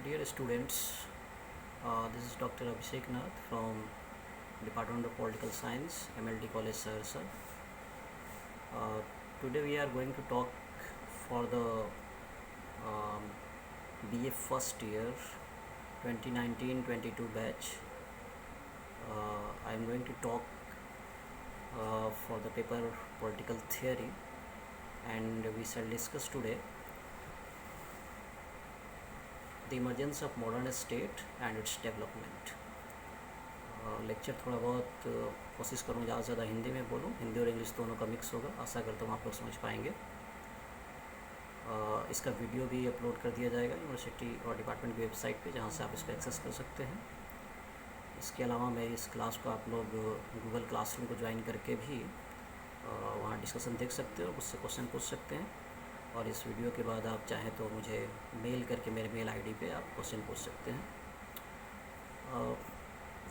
Dear students, this is Dr. Abhishek Nath from Department of Political Science, MLT College, Saharsa. Today we are going to talk for the BA first year 2019-22 batch. I am going to talk for the paper Political Theory, and we shall discuss today the emergence of modern state and its development. Lecture थोड़ा बहुत कोशिश करूँ ज़्यादा से ज़्यादा हिंदी में बोलूँ, हिंदी और इंग्लिश दोनों का मिक्स होगा। आशा करता हूँ आप लोग समझ पाएंगे। इसका वीडियो भी अपलोड कर दिया जाएगा यूनिवर्सिटी और डिपार्टमेंट की वेबसाइट पे, जहाँ से आप इसको एक्सेस कर सकते हैं। इसके अलावा मेरी इस क्लास को आप लोग गूगल क्लासरूम को ज्वाइन करके भी वहाँ डिस्कशन देख सकते हो, उससे क्वेश्चन पूछ सकते हैं। और इस वीडियो के बाद आप चाहें तो मुझे मेल करके मेरे मेल आईडी पे आप क्वेश्चन पूछ सकते हैं।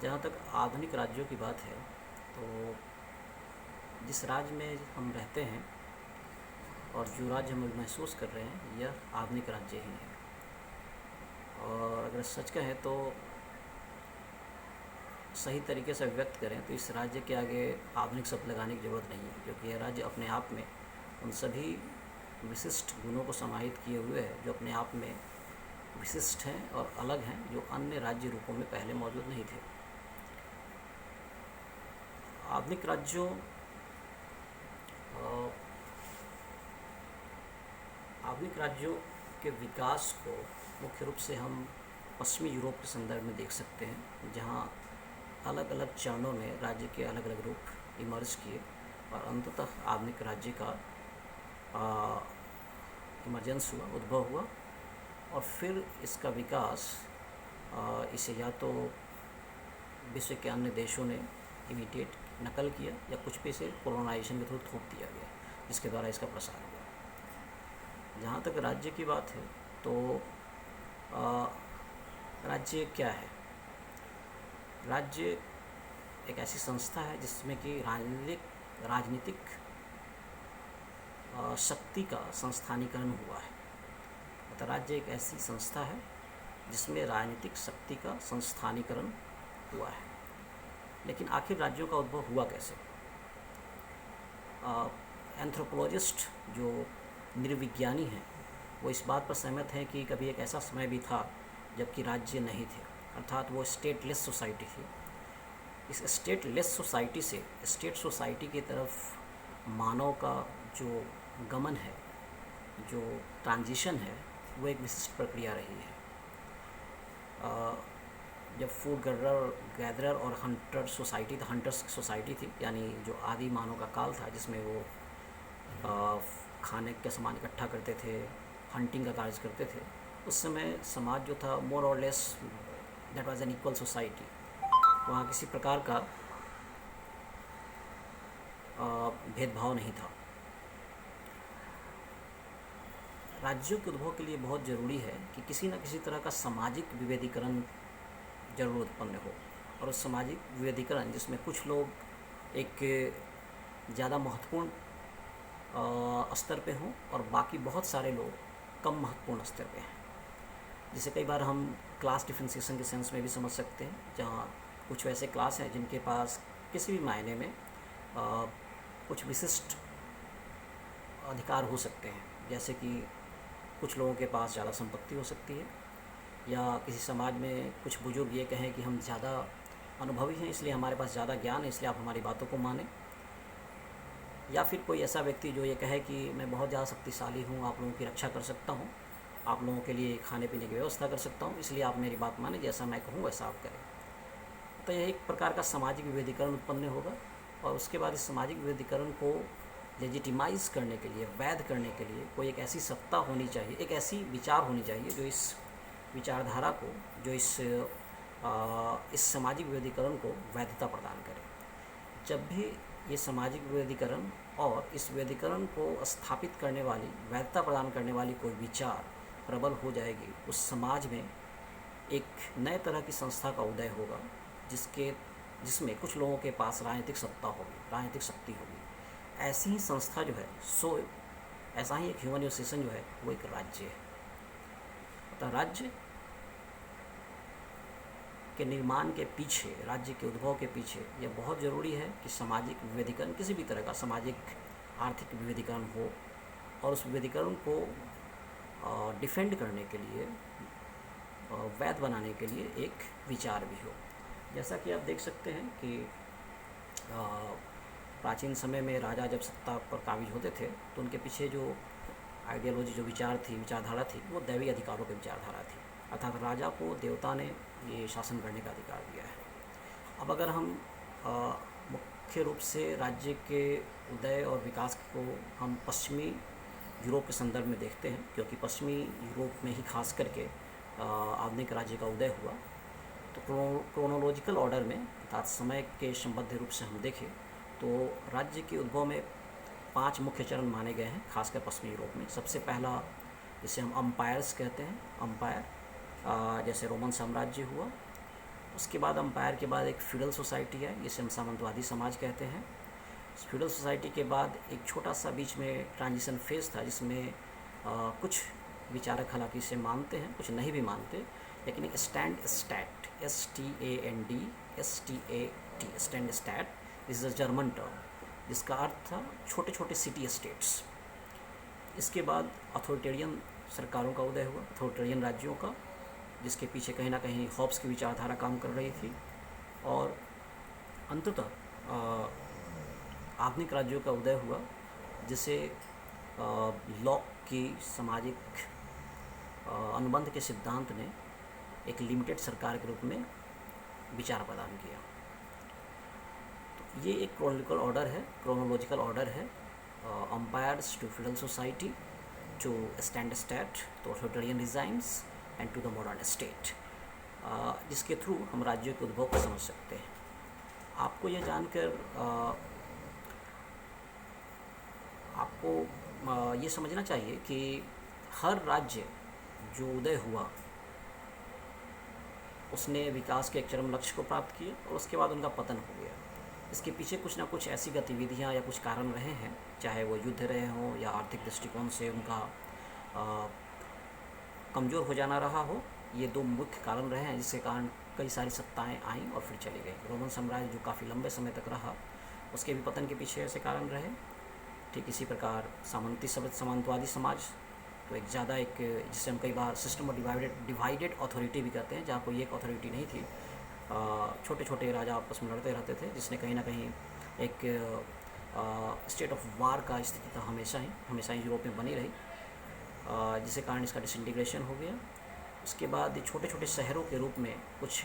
जहाँ तक आधुनिक राज्यों की बात है, तो जिस राज्य में हम रहते हैं और जो राज्य हम महसूस कर रहे हैं, यह आधुनिक राज्य ही है। और अगर सच कहें तो सही तरीके से व्यक्त करें तो इस राज्य के आगे आधुनिक शब्द लगाने की ज़रूरत नहीं है, क्योंकि यह राज्य अपने आप में उन सभी विशिष्ट गुणों को समाहित किए हुए है जो अपने आप में विशिष्ट हैं और अलग हैं, जो अन्य राज्य रूपों में पहले मौजूद नहीं थे। आधुनिक राज्यों के विकास को मुख्य रूप से हम पश्चिमी यूरोप के संदर्भ में देख सकते हैं, जहां अलग अलग चरणों में राज्य के अलग अलग रूप इमर्ज किए और अंततः आधुनिक राज्य का इमरजेंस हुआ, उद्भव हुआ। और फिर इसका विकास इसे या तो विश्व के अन्य देशों ने इमिटेट नकल किया, या कुछ पे इसे कोलोनाइजेशन के थ्रू थोप दिया गया, जिसके द्वारा इसका प्रसार हुआ। जहाँ तक राज्य की बात है, तो राज्य क्या है? राज्य एक ऐसी संस्था है जिसमें कि राजनीतिक शक्ति का संस्थानीकरण हुआ है। अतः राज्य एक ऐसी संस्था है जिसमें राजनीतिक शक्ति का संस्थानीकरण हुआ है। लेकिन आखिर राज्यों का उद्भव हुआ कैसे? एंथ्रोपोलॉजिस्ट जो नृविज्ञानी हैं, वो इस बात पर सहमत हैं कि कभी एक ऐसा समय भी था जबकि राज्य नहीं थे, अर्थात वो स्टेटलेस सोसाइटी थी। इस स्टेटलेस सोसाइटी से स्टेट सोसाइटी की तरफ मानव का जो गमन है, जो ट्रांजिशन है, वो एक विशिष्ट प्रक्रिया रही है। जब फूड गैदरर और हंटर सोसाइटी था, हंटर्स सोसाइटी थी, यानी जो आदि मानव का काल था, जिसमें वो खाने के सामान इकट्ठा करते थे, हंटिंग का कार्य करते थे, उस समय समाज जो था मोर और less that was an equal society. वहाँ किसी प्रकार का भेदभाव नहीं था। राज्यों के उद्भव के लिए बहुत ज़रूरी है कि किसी न किसी तरह का सामाजिक विभेदीकरण जरूर उत्पन्न हो, और उस सामाजिक विभेदीकरण जिसमें कुछ लोग एक ज़्यादा महत्वपूर्ण स्तर पे हों और बाकी बहुत सारे लोग कम महत्वपूर्ण स्तर पे हैं, जिसे कई बार हम क्लास डिफरेंशिएशन के सेंस में भी समझ सकते हैं, जहाँ कुछ वैसे क्लास हैं जिनके पास किसी भी मायने में कुछ विशिष्ट अधिकार हो सकते हैं। जैसे कि कुछ लोगों के पास ज़्यादा संपत्ति हो सकती है, या किसी समाज में कुछ बुजुर्ग ये कहें कि हम ज़्यादा अनुभवी हैं, इसलिए हमारे पास ज़्यादा ज्ञान है, इसलिए आप हमारी बातों को मानें। या फिर कोई ऐसा व्यक्ति जो ये कहे कि मैं बहुत ज़्यादा शक्तिशाली हूँ, आप लोगों की रक्षा कर सकता हूँ, आप लोगों के लिए खाने पीने की व्यवस्था कर सकता हूँ, इसलिए आप मेरी बात मानें, जैसा मैं कहूँ वैसा आप करें। तो यह एक प्रकार का सामाजिक विभेदीकरण उत्पन्न होगा, और उसके बाद इस सामाजिक विभेदीकरण को लेजिटिमाइज़ करने के लिए, वैध करने के लिए कोई एक ऐसी सत्ता होनी चाहिए, एक ऐसी विचार होनी चाहिए जो इस विचारधारा को, जो इस सामाजिक विभेदीकरण को वैधता प्रदान करे। जब भी ये सामाजिक विभेदीकरण और इस विभेदीकरण को स्थापित करने वाली, वैधता प्रदान करने वाली कोई विचार प्रबल हो जाएगी, उस समाज में एक नए तरह की संस्था का उदय होगा, जिसमें कुछ लोगों के पास राजनीतिक सत्ता होगी, राजनीतिक शक्ति होगी। ऐसी ही संस्था जो है, ऐसा ही एक ह्यूमन एसोसिएशन जो है, वो एक राज्य है। अतः राज्य के निर्माण के पीछे, राज्य के उद्भव के पीछे यह बहुत ज़रूरी है कि सामाजिक विविधीकरण, किसी भी तरह का सामाजिक आर्थिक विविधीकरण हो, और उस विविधीकरण को डिफेंड करने के लिए, वैध बनाने के लिए एक विचार भी हो। जैसा कि आप देख सकते हैं कि प्राचीन समय में राजा जब सत्ता पर काबिज होते थे तो उनके पीछे जो आइडियोलॉजी, जो विचारधारा थी, वो दैवी अधिकारों की विचारधारा थी, अर्थात राजा को देवता ने ये शासन करने का अधिकार दिया है। अब अगर हम मुख्य रूप से राज्य के उदय और विकास को हम पश्चिमी यूरोप के संदर्भ में देखते हैं, क्योंकि पश्चिमी यूरोप में ही खास करके आधुनिक राज्य का उदय हुआ, तो क्रोनोलॉजिकल ऑर्डर में अर्थात समय के संबद्ध रूप से हम देखें तो राज्य के उद्भव में 5 मुख्य चरण माने गए हैं, खासकर पश्चिमी यूरोप में। सबसे पहला, जिसे हम अम्पायर्स कहते हैं, अम्पायर जैसे रोमन साम्राज्य हुआ। उसके बाद अम्पायर के बाद एक फ्यूडल सोसाइटी है, जिसे हम सामंतवादी समाज कहते हैं। फ्यूडल सोसाइटी के बाद एक छोटा सा बीच में ट्रांजिशन फेज था, जिसमें कुछ विचारक हालांकि इसे मानते हैं, कुछ नहीं भी मानते, लेकिन एक stand stat, STAND stand stat, this is a German term, जिसका अर्थ था छोटे छोटे सिटी स्टेट्स। इसके बाद अथॉरिटेरियन सरकारों का उदय हुआ, अथॉरिटेरियन राज्यों का, जिसके पीछे कहीं ना कहीं हॉब्स की विचारधारा काम कर रही थी। और अंततः आधुनिक राज्यों का उदय हुआ, जिसे लॉक की सामाजिक अनुबंध के सिद्धांत ने एक लिमिटेड सरकार के रूप में विचार प्रदान किया। तो ये एक क्रोनोलॉजिकल ऑर्डर है, empires to feudal society, to stand state, to authoritarian regimes and to the modern state, जिसके थ्रू हम राज्यों के उद्भव को समझ सकते हैं। आपको ये जानकर आपको ये समझना चाहिए कि हर राज्य जो उदय हुआ उसने विकास के एक चरम लक्ष्य को प्राप्त किया और उसके बाद उनका पतन हो गया। इसके पीछे कुछ ना कुछ ऐसी गतिविधियां या कुछ कारण रहे हैं, चाहे वो युद्ध रहे हों या आर्थिक दृष्टिकोण से उनका कमज़ोर हो जाना रहा हो। ये 2 मुख्य कारण रहे हैं, जिसके कारण कई सारी सत्ताएं आईं और फिर चली गई। रोमन साम्राज्य जो काफ़ी लंबे समय तक रहा, उसके भी पतन के पीछे ऐसे कारण रहे। ठीक इसी प्रकार सामंतवादी समाज, तो एक ज़्यादा एक, जिसे हम कई बार सिस्टम ऑफ डिवाइडेड अथॉरिटी भी कहते हैं, जहाँ कोई एक अथॉरिटी नहीं थी, छोटे छोटे राजा आपस में लड़ते रहते थे, जिसने कहीं ना कहीं एक स्टेट ऑफ वार का स्थिति था हमेशा ही यूरोप में बनी रही, जिसके कारण इसका डिसइंटीग्रेशन हो गया। उसके बाद छोटे छोटे शहरों के रूप में कुछ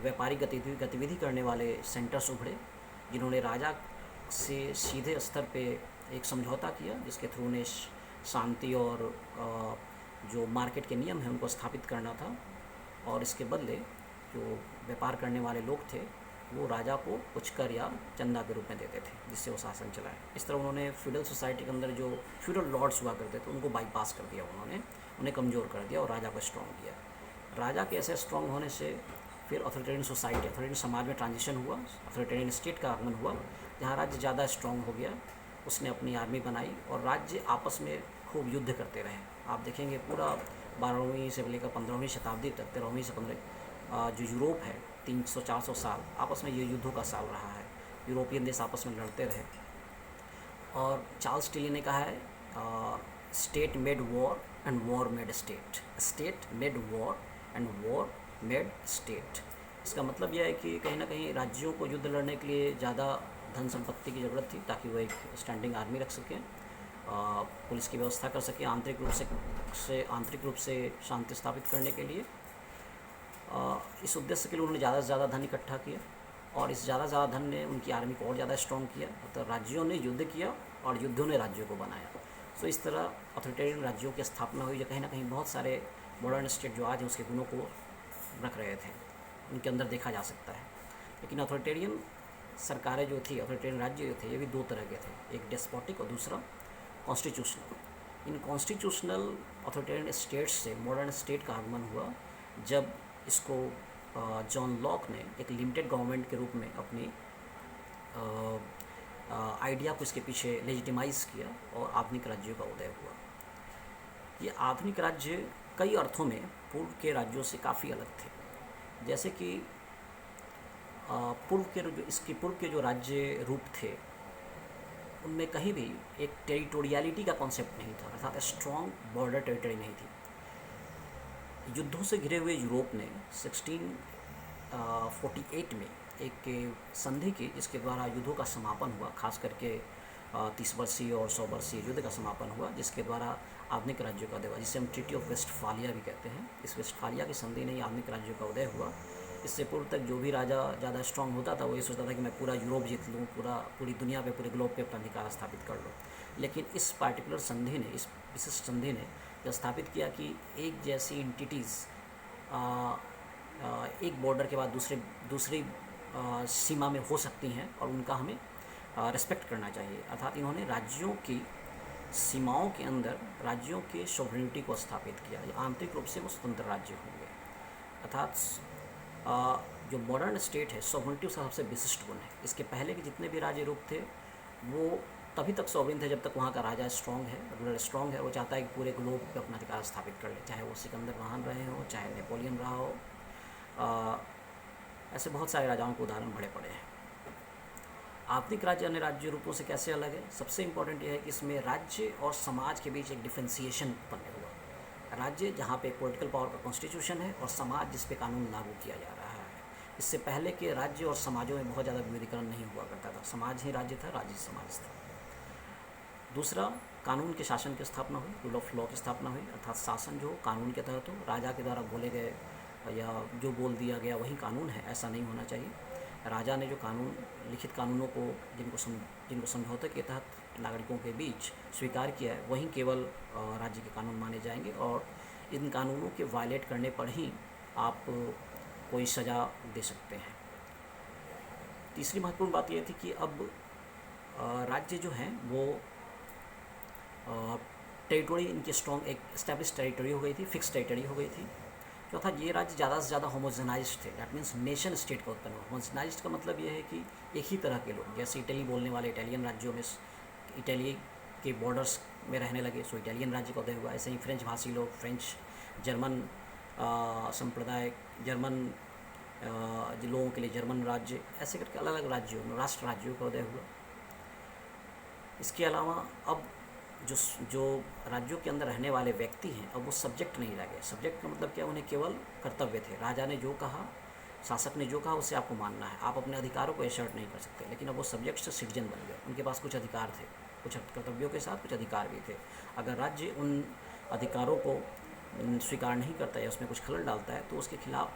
व्यापारिक गतिविधि करने वाले सेंटर्स उभरे, जिन्होंने राजा से सीधे स्तर पे एक समझौता किया, जिसके थ्रू उन्हें शांति और जो मार्केट के नियम हैं उनको स्थापित करना था, और इसके बदले जो व्यापार करने वाले लोग थे वो राजा को कुछ कर या चंदा के रूप में देते थे, जिससे वो शासन चलाए। इस तरह उन्होंने फ्यूडल सोसाइटी के अंदर जो फ्यूडल लॉर्ड्स हुआ करते थे उनको बाईपास कर दिया, उन्हें कमज़ोर कर दिया और राजा को स्ट्रॉन्ग किया। राजा के ऐसे स्ट्रॉन्ग होने से फिर अथॉरिटेरियन सोसाइटी, अथॉरिटेरियन समाज में ट्रांजिशन हुआ, अथॉरिटेरियन स्टेट का आगमन हुआ, जहाँ राज्य ज़्यादा स्ट्रॉन्ग हो गया। उसने अपनी आर्मी बनाई और राज्य आपस में खूब युद्ध करते रहे। आप देखेंगे पूरा 12वीं से लेकर 15वीं शताब्दी तक, 13वीं से 15 जो यूरोप है, 300-400 साल आपस में ये युद्धों का साल रहा है। यूरोपियन देश आपस में लड़ते रहे। और चार्ल्स टिली ने कहा है, state made war and war made state, state made war and war made state. इसका मतलब यह है कि कहीं ना कहीं राज्यों को युद्ध लड़ने के लिए ज़्यादा धन संपत्ति की ज़रूरत थी, ताकि वो एक स्टैंडिंग आर्मी रख सकें, पुलिस की व्यवस्था कर सकें, आंतरिक रूप से शांति स्थापित करने के लिए। इस उद्देश्य के लिए उन्होंने ज़्यादा से ज़्यादा धन इकट्ठा किया, और इस ज़्यादा से ज़्यादा धन ने उनकी आर्मी को और ज़्यादा स्ट्रॉन्ग किया। तो राज्यों ने युद्ध किया और युद्धों ने राज्यों को बनाया। सो इस तरह अथॉरिटेरियन राज्यों की स्थापना हुई, जो कहीं ना कहीं बहुत सारे मॉडर्न स्टेट जो आज हैं उसके गुणों को रख रहे थे, उनके अंदर देखा जा सकता है। लेकिन अथॉरिटेरियन सरकारें जो थी, अथॉरिटेरियन राज्य जो थे, ये भी 2 तरह के थे, एक डेस्पोटिक और दूसरा कॉन्स्टिट्यूशनल। इन कॉन्स्टिट्यूशनल अथॉरिटेरियन स्टेट्स से मॉडर्न स्टेट का आगमन हुआ, जब इसको जॉन लॉक ने एक लिमिटेड गवर्नमेंट के रूप में अपनी आइडिया को इसके पीछे लेजिटिमाइज़ किया और आधुनिक राज्यों का उदय हुआ। ये आधुनिक राज्य कई अर्थों में पूर्व के राज्यों से काफ़ी अलग थे। जैसे कि इसके पूर्व के जो राज्य रूप थे उनमें कहीं भी एक टेरिटोरियलिटी का कॉन्सेप्ट नहीं था, अर्थात स्ट्रॉन्ग बॉर्डर टेरिटरी नहीं थी। युद्धों से घिरे हुए यूरोप ने 1648 में एक संधि की जिसके द्वारा युद्धों का समापन हुआ, खास करके 30 वर्षीय और 100 वर्षीय युद्ध का समापन हुआ, जिसके द्वारा आधुनिक राज्यों का उदय हुआ, जिसे हम ट्रीटी ऑफ वेस्टफालिया भी कहते हैं। इस वेस्टफालिया की संधि ने ही आधुनिक राज्यों का उदय हुआ। इससे पूर्व तक जो भी राजा ज़्यादा स्ट्रांग होता था वो ये सोचता था कि मैं पूरा यूरोप जीत लूँ, पूरी दुनिया पे, पूरे ग्लोब पे अपना अधिकार स्थापित कर लूँ। लेकिन इस पार्टिकुलर संधि ने, इस विशिष्ट संधि ने यह स्थापित किया कि एक जैसी इंटिटीज़ एक बॉर्डर के बाद दूसरी सीमा में हो सकती हैं और उनका हमें रिस्पेक्ट करना चाहिए। अर्थात इन्होंने राज्यों की सीमाओं के अंदर राज्यों के सॉवरेनिटी को स्थापित किया। आंतरिक रूप से वो स्वतंत्र राज्य होंगे। अर्थात जो मॉडर्न स्टेट है, सॉवरेनिटी उसका सबसे विशिष्ट गुण है। इसके पहले के जितने भी राज्य रूप थे वो तभी तक सॉवरेन थे जब तक वहाँ का राजा स्ट्रॉन्ग है, रूलर स्ट्रॉन्ग है। वो चाहता है कि पूरे ग्लोब पे अपना अधिकार स्थापित कर ले, चाहे वो सिकंदर महान रहे हो, चाहे नेपोलियन रहा हो। ऐसे बहुत सारे राजाओं के उदाहरण बड़े पड़े हैं। आधुनिक राज्य अन्य राज्य रूपों से कैसे अलग है? सबसे इम्पोर्टेंट यह है कि इसमें राज्य और समाज के बीच एक डिफ्रेंसिएशन उत्पन्न हुआ। राज्य जहाँ पे पॉलिटिकल पावर का कॉन्स्टिट्यूशन है और समाज जिस पे कानून लागू किया जा रहा है। इससे पहले के राज्य और समाजों में बहुत ज़्यादा विविधीकरण नहीं हुआ करता था। समाज ही राज्य था, राज्य समाज था। दूसरा, कानून के शासन की स्थापना हुई, रूल ऑफ लॉ की स्थापना हुई। अर्थात शासन जो कानून के तहत हो, राजा के द्वारा बोले गए या जो बोल दिया गया वही कानून है, ऐसा नहीं होना चाहिए। राजा ने जो कानून, लिखित कानूनों को जिनको समझौते के तहत नागरिकों के बीच स्वीकार किया है, वही केवल राज्य के कानून माने जाएंगे और इन कानूनों के वायलेट करने पर ही आप कोई सज़ा दे सकते हैं। तीसरी महत्वपूर्ण बात यह थी कि अब राज्य जो हैं वो टेरिटोरी इनकी स्ट्रॉन्ग, एक एस्टेब्लिश टेरिटरी हो गई थी, फिक्स टेरिटरी हो गई थी। चौथा, ये राज्य ज़्यादा से ज़्यादा होमोजेनाइज्ड थे। दैट मीन्स नेशन स्टेट का उत्पन्न हुआ। होमोजेनाइज्ड का मतलब ये है कि एक ही तरह के लोग, जैसे इटली बोलने वाले इटालियन राज्यों में इटली के बॉर्डर्स में रहने लगे, सो इटालियन राज्य का उदय हुआ। ऐसे ही फ्रेंच भाषी लोग, फ्रेंच, जर्मन संप्रदाय, जर्मन लोगों के लिए जर्मन राज्य, ऐसे करके अलग अलग राज्यों में राष्ट्र राज्यों का उदय हुआ। इसके अलावा अब जो राज्यों के अंदर रहने वाले व्यक्ति हैं, अब वो सब्जेक्ट नहीं रह गए। सब्जेक्ट का मतलब क्या? उन्हें केवल कर्तव्य थे। राजा ने जो कहा, शासक ने जो कहा, उसे आपको मानना है। आप अपने अधिकारों को एसर्ट नहीं कर सकते। लेकिन अब वो सब्जेक्ट से सिटीजन बन गए। उनके पास कुछ अधिकार थे, कुछ कर्तव्यों के साथ कुछ अधिकार भी थे। अगर राज्य उन अधिकारों को स्वीकार नहीं करता है, उसमें कुछ खलल डालता है, तो उसके खिलाफ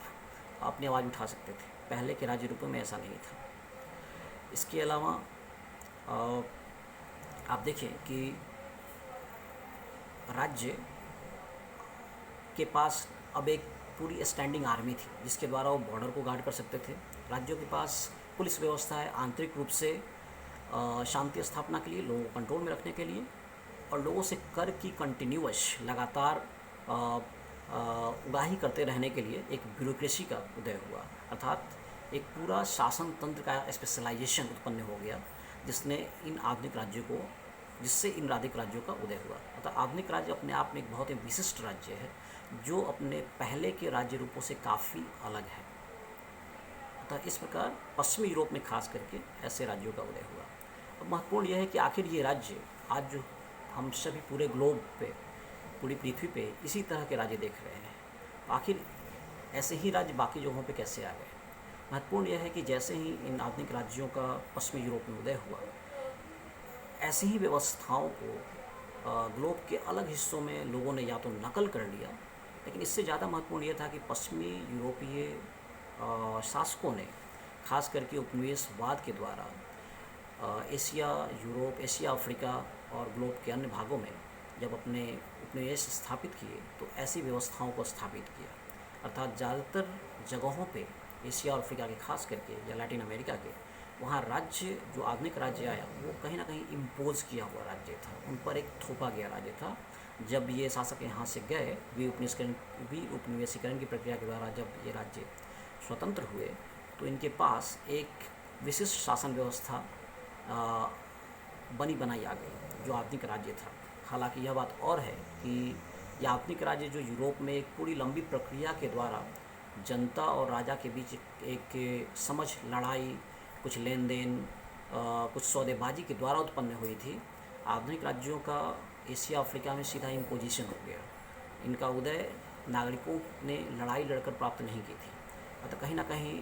अपनी आवाज़ उठा सकते थे। पहले के राज्य रूपों में ऐसा नहीं था। इसके अलावा आप देखें कि राज्य के पास अब एक पूरी स्टैंडिंग आर्मी थी जिसके द्वारा वो बॉर्डर को गार्ड कर सकते थे। राज्यों के पास पुलिस व्यवस्था है, आंतरिक रूप से शांति स्थापना के लिए, लोगों को कंट्रोल में रखने के लिए, और लोगों से कर की कंटिन्यूअस लगातार उगाही करते रहने के लिए एक ब्यूरोक्रेसी का उदय हुआ। अर्थात एक पूरा शासन तंत्र का स्पेशलाइजेशन उत्पन्न हो गया जिससे इन आधुनिक राज्यों का उदय हुआ। अतः आधुनिक राज्य अपने आप में एक बहुत ही विशिष्ट राज्य है जो अपने पहले के राज्य रूपों से काफ़ी अलग है। अतः इस प्रकार पश्चिमी यूरोप में खास करके ऐसे राज्यों का उदय हुआ। अब महत्वपूर्ण यह है कि आखिर ये राज्य आज जो हम सभी पूरे ग्लोब पे, पूरी पृथ्वी पे इसी तरह के राज्य देख रहे हैं, आखिर ऐसे ही राज्य बाकी जगहों पे कैसे आ गए? महत्वपूर्ण यह है कि जैसे ही इन आधुनिक राज्यों का पश्चिमी यूरोप में उदय हुआ, ऐसी ही व्यवस्थाओं को ग्लोब के अलग हिस्सों में लोगों ने या तो नकल कर लिया, लेकिन इससे ज़्यादा महत्वपूर्ण यह था कि पश्चिमी यूरोपीय शासकों ने खास करके उपनिवेशवाद के द्वारा एशिया, यूरोप, एशिया, अफ्रीका और ग्लोब के अन्य भागों में जब अपने उपनिवेश स्थापित किए तो ऐसी व्यवस्थाओं को स्थापित किया। अर्थात ज़्यादातर जगहों पे एशिया और अफ्रीका के खास करके या लैटिन अमेरिका के, वहाँ राज्य जो आधुनिक राज्य आया वो कहीं ना कहीं इम्पोज किया हुआ राज्य था, उन पर एक थोपा गया राज्य था। जब ये शासक यहाँ से गए, उपनिवेशीकरण की प्रक्रिया के द्वारा जब ये राज्य स्वतंत्र हुए तो इनके पास एक विशिष्ट शासन व्यवस्था बनी बनाई आ गई जो आधुनिक राज्य था। हालांकि यह बात और है कि यह आधुनिक राज्य जो यूरोप में एक पूरी लंबी प्रक्रिया के द्वारा जनता और राजा के बीच एक समझ, लड़ाई, कुछ लेन देन, कुछ सौदेबाजी के द्वारा उत्पन्न हुई थी। आधुनिक राज्यों का एशिया अफ्रीका में सीधा इम्पोजिशन हो गया। इनका उदय नागरिकों ने लड़ाई लड़कर प्राप्त नहीं की थी। अतः कहीं ना कहीं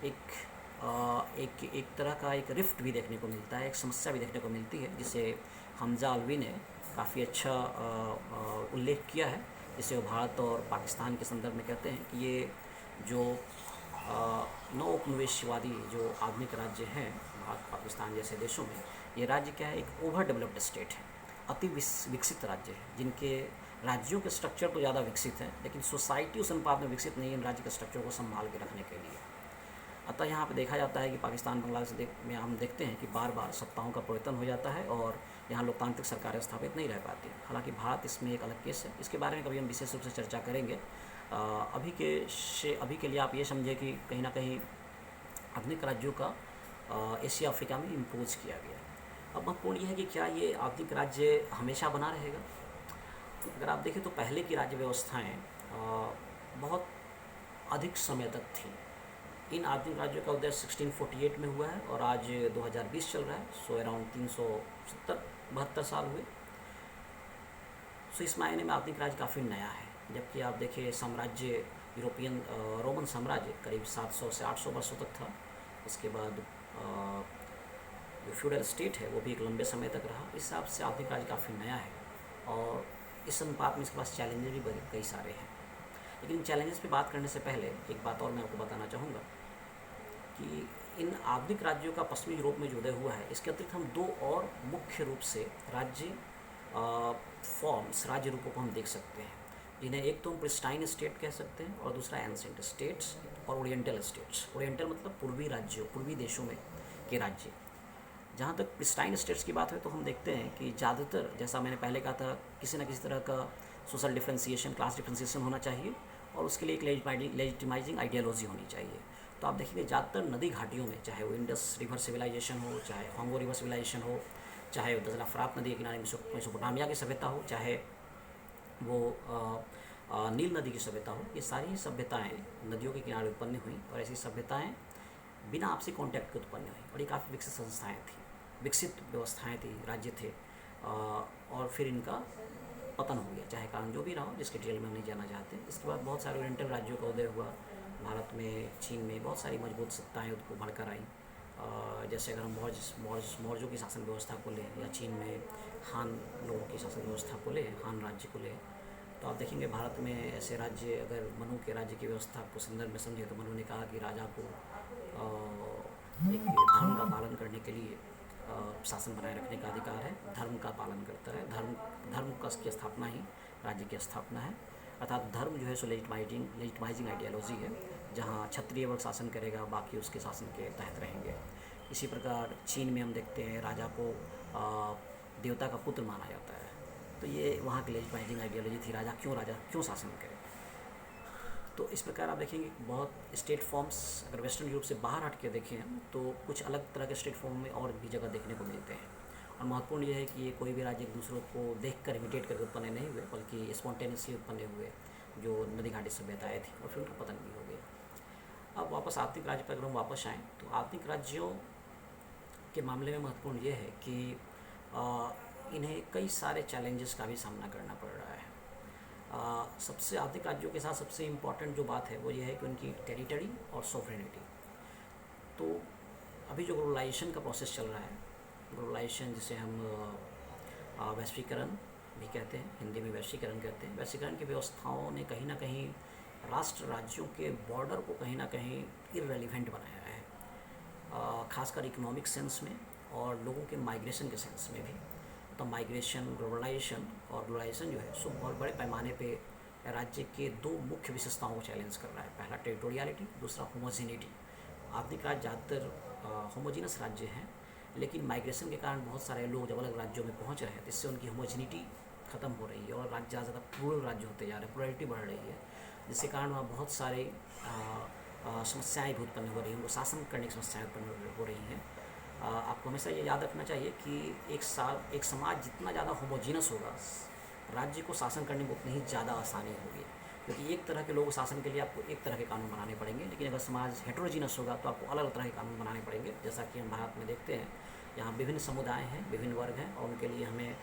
एक एक तरह का एक रिफ्ट भी देखने को मिलता है, एक समस्या भी देखने को मिलती है, जिसे हमजा अल्वी ने काफ़ी अच्छा उल्लेख किया है, जिसे वो भारत और पाकिस्तान के संदर्भ में कहते हैं कि ये जो नौ उपनिवेशवादी जो आधुनिक राज्य हैं भारत पाकिस्तान जैसे देशों में, ये राज्य क्या है, एक ओवर डेवलप्ड स्टेट है, अति विकसित राज्य है, जिनके राज्यों के स्ट्रक्चर तो ज़्यादा विकसित हैं, लेकिन सोसाइटी उस अनुपात में विकसित नहीं है इन राज्य के स्ट्रक्चर को संभाल के रखने के लिए। अतः यहाँ पे देखा जाता है कि पाकिस्तान बांग्लादेश में हम देखते हैं कि बार बार सत्ताओं का परिवर्तन हो जाता है और यहाँ लोकतांत्रिक सरकारें स्थापित नहीं रह पाती। हालांकि भारत इसमें एक अलग केस है, इसके बारे में कभी हम विशेष रूप से चर्चा करेंगे। अभी के लिए आप ये समझे कि कहीं ना कहीं आधुनिक राज्यों का एशिया अफ्रीका में इम्पोज किया गया। अब महत्वपूर्ण यह है कि क्या ये आधुनिक राज्य हमेशा बना रहेगा। अगर आप देखें तो पहले की राज्य व्यवस्थाएँ बहुत अधिक समय तक थी। इन आधुनिक राज्यों का उदय 1648 में हुआ है और आज 2020 चल रहा है, सो अराउंड 372 साल हुए। सो इस मायने में आधुनिक राज्य काफ़ी नया है। जबकि आप देखिए साम्राज्य, यूरोपियन रोमन साम्राज्य करीब 700 से 800 वर्षों तक था। उसके बाद जो फ्यूडल स्टेट है वो भी एक लंबे समय तक रहा। इस हिसाब से आधुनिक राज्य काफ़ी नया है और इस अनुपात में इसके पास चैलेंजेस भी कई सारे हैं। लेकिन चैलेंजेस पे बात करने से पहले एक बात और मैं आपको बताना चाहूँगा कि इन आधुनिक राज्यों का पश्चिमी यूरोप में जो उदय हुआ है, इसके अतिरिक्त हम दो और मुख्य रूप से राज्य फॉर्म्स, राज्य रूपों को हम देख सकते हैं, जिन्हें एक तो हम प्रिस्टाइन स्टेट कह सकते हैं और दूसरा एंसेंट स्टेट्स और ओरिएंटल स्टेट्स। ओरिएंटल मतलब पूर्वी राज्यों, पूर्वी देशों में के राज्य। जहाँ तक प्रिस्टाइन स्टेट्स की बात है तो हम देखते हैं कि ज़्यादातर, जैसा मैंने पहले कहा था, किसी न किसी तरह का सोशल डिफ्रेंसिएशन, क्लास डिफ्रेंसिएशन होना चाहिए और उसके लिए एक लेजिटिमाइजिंग आइडियोलॉजी होनी चाहिए। तो आप देखिए ज़्यादातर नदी घाटियों में, चाहे वो इंडस रिवर सिविलाइजेशन हो, चाहे कॉन्गो रिवर सिविलाइजेशन हो, चाहे वो दजला फरात नदी के किनारे मेसोपोटामिया की सभ्यता हो, चाहे वो नील नदी की सभ्यता हो, ये सारी सभ्यताएँ नदियों के किनारे उत्पन्न हुई और ऐसी सभ्यताएँ बिना आपसी कॉन्टैक्ट के उत्पन्न हुई और ये काफ़ी विकसित संस्थाएँ थी, विकसित व्यवस्थाएँ थी, राज्य थे। और फिर इनका पतन हो गया, चाहे कारण जो भी रहा हो, जिसके डिटेल में हम नहीं जाना चाहते। इसके बाद बहुत सारे ओरिएंटल राज्यों का उदय हुआ। भारत में, चीन में बहुत सारी मजबूत सत्ताएँ उनको बढ़कर आई। जैसे अगर हम मौर्यों की शासन व्यवस्था को लें या चीन में हान लोगों की शासन व्यवस्था को लें, हान राज्य को लें, तो आप देखेंगे भारत में ऐसे राज्य, अगर मनु के राज्य की व्यवस्था को संदर्भ में समझे तो मनु ने कहा कि राजा को एक धर्म का पालन करने के लिए शासन बनाए रखने का अधिकार है, धर्म का पालन करता है, धर्म की स्थापना ही राज्य की स्थापना है। अर्थात धर्म जो है सो लेजिटिमाइजिंग आइडियोलॉजी है, जहाँ क्षत्रिय वर्ग शासन करेगा, बाकी उसके शासन के तहत रहेंगे। इसी प्रकार चीन में हम देखते हैं राजा को देवता का पुत्र माना जाता है, तो ये वहाँ की लेजिटिमाइजिंग आइडियोलॉजी थी, राजा क्यों शासन करे। तो इस प्रकार आप देखेंगे बहुत स्टेट फॉर्म्स, अगर वेस्टर्न यूरोप से बाहर हट के देखें तो कुछ अलग तरह के स्टेट फॉर्म में और भी जगह देखने को मिलते हैं। और महत्वपूर्ण यह है कि ये कोई भी राज्य एक दूसरों को देखकर इमिटेट करके उत्पन्न नहीं हुए, बल्कि स्पॉन्टेनियसली उत्पन्न हुए, जो नदी घाटी सभ्यताएँ थी और फिर उनका पतन भी हो गया। अब वापस आधुनिक राज्य पर अगर हम वापस आएँ तो आधुनिक राज्यों के मामले में महत्वपूर्ण ये है कि इन्हें कई सारे चैलेंजेस का भी सामना करना पड़ रहा है। सबसे आधुनिक राज्यों के साथ सबसे इम्पॉर्टेंट जो बात है वो ये है कि उनकी टेरिटरी और सॉवरेनिटी। तो अभी जो ग्लोबलाइजेशन का प्रोसेस चल रहा है, ग्लोबलाइजेशन जिसे हम वैश्वीकरण भी कहते हैं, हिंदी में वैश्वीकरण कहते हैं, वैश्वीकरण की व्यवस्थाओं ने कहीं ना कहीं राष्ट्र राज्यों के बॉर्डर को कहीं ना कहीं इररेलिवेंट बनाया है, खासकर इकोनॉमिक सेंस में और लोगों के माइग्रेशन के सेंस में भी। तो माइग्रेशन, ग्लोबलाइजेशन जो है सो बहुत बड़े पैमाने पे राज्य के दो मुख्य विशेषताओं को चैलेंज कर रहा है। पहला टेरिटोरियलिटी, दूसरा होमोजिनिटी। आधुनिक राज्य ज़्यादातर होमोजीनस राज्य हैं, लेकिन माइग्रेशन के कारण बहुत सारे लोग जब अलग राज्यों में पहुंच रहे हैं तो इससे उनकी होमोजिनिटी ख़त्म हो रही है और राज्य ज़्यादा प्लूरल राज्य होते जा रहे हैं, प्लूरलिटी बढ़ रही है, जिसके कारण वहाँ बहुत सारे समस्याएँ भी उत्पन्न हो रही हैं, उनको शासन करने की समस्याएँ उत्पन्न हो रही हैं। आपको हमेशा ये याद रखना चाहिए कि एक समाज जितना ज़्यादा होमोजीनस होगा, राज्य को शासन करने में उतनी ही ज़्यादा आसानी होगी, क्योंकि एक तरह के लोग शासन के लिए आपको एक तरह के कानून बनाने पड़ेंगे, लेकिन अगर समाज हेटेरोजीनस होगा तो आपको अलग अलग तरह के कानून बनाने पड़ेंगे। जैसा कि हम भारत में देखते हैं, यहाँ विभिन्न समुदाय हैं, विभिन्न वर्ग हैं, और उनके लिए हमें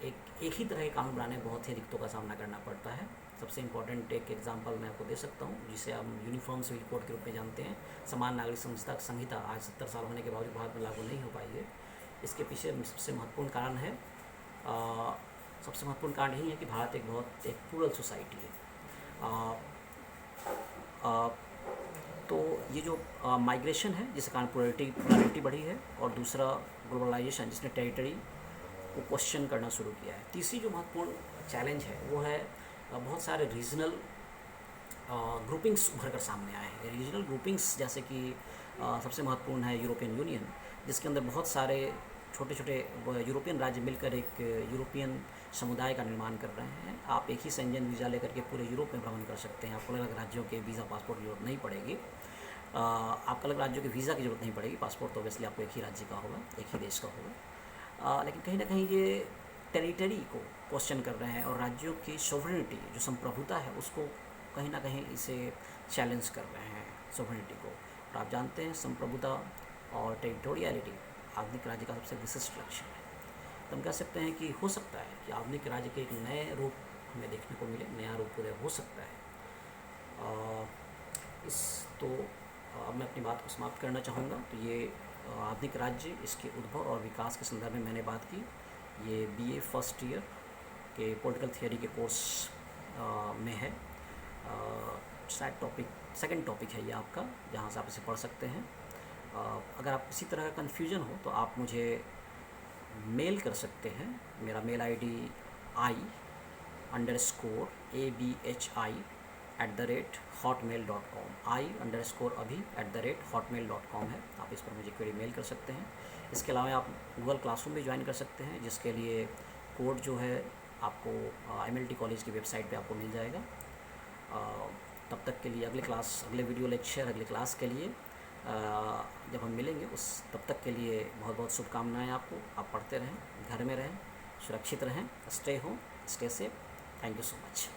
एक ही तरह के कानून बनाने में बहुत ही दिक्कतों का सामना करना पड़ता है। सबसे इम्पॉर्टेंट एक एग्जांपल मैं आपको दे सकता हूँ, जिसे हम यूनिफॉर्म सिविल कोड के रूप में जानते हैं। समान नागरिक संहिता आज 70 साल होने के बावजूद भारत में लागू नहीं हो पाई है। इसके पीछे सबसे महत्वपूर्ण कारण है सबसे महत्वपूर्ण कारण यही है कि भारत एक प्लूरल सोसाइटी है। तो ये जो माइग्रेशन है जिसके कारण प्लुरलिटी बढ़ी है, और दूसरा ग्लोबलाइजेशन जिसने टेरिटरी को क्वेश्चन करना शुरू किया है। तीसरी जो महत्वपूर्ण चैलेंज है वो है बहुत सारे रीजनल ग्रुपिंग्स उभर कर सामने आए हैं। रीजनल ग्रुपिंग्स जैसे कि सबसे महत्वपूर्ण है यूरोपियन यूनियन, जिसके अंदर बहुत सारे छोटे छोटे यूरोपियन राज्य मिलकर एक यूरोपियन समुदाय का निर्माण कर रहे हैं। आप एक ही सेंजन वीज़ा लेकर के पूरे यूरोप में भ्रमण कर सकते हैं। आपको अलग अलग राज्यों के वीज़ा पासपोर्ट की जरूरत नहीं पड़ेगी। आपको अलग राज्यों के वीज़ा की जरूरत नहीं पड़ेगी। पासपोर्ट तो ऑब्वियसली आपको एक ही राज्य का होगा, एक ही देश का होगा। लेकिन कहीं ना कहीं ये टेरिटरी को क्वेश्चन कर रहे हैं, और राज्यों की सोवरेनिटी जो संप्रभुता है उसको कहीं ना कहीं इसे चैलेंज कर रहे हैं, सोवरेनिटी को। और आप जानते हैं संप्रभुता और टेरिटोरियलिटी आधुनिक राज्य का सबसे विशिष्ट लक्षण है। तो हम कह सकते हैं कि हो सकता है कि आधुनिक राज्य के एक नए रूप हमें देखने को मिले, नया रूप उदय हो सकता है। अब मैं अपनी बात को समाप्त करना चाहूँगा। तो ये आधुनिक राज्य, इसके उद्भव और विकास के संदर्भ में मैंने बात की। ये BA फर्स्ट ईयर के पॉलिटिकल थियोरी के कोर्स में है। सेकंड टॉपिक है ये आपका, जहाँ से आप इसे पढ़ सकते हैं। अगर आप किसी तरह का कन्फ्यूजन हो तो आप मुझे मेल कर सकते हैं। मेरा मेल ID i_abhi@hotmail.com i_abhi@hotmail.com है। आप इस पर मुझे क्वेरी मेल कर सकते हैं। इसके अलावा आप गूगल क्लासरूम भी ज्वाइन कर सकते हैं, जिसके लिए कोड जो है आपको MLT कॉलेज की वेबसाइट पे आपको मिल जाएगा। तब तक के लिए अगले वीडियो लेक्चर, अगले क्लास के लिए जब हम मिलेंगे तब तक के लिए बहुत बहुत शुभकामनाएं आपको। आप पढ़ते रहें, घर में रहें, सुरक्षित रहें, stay safe. Thank you so much.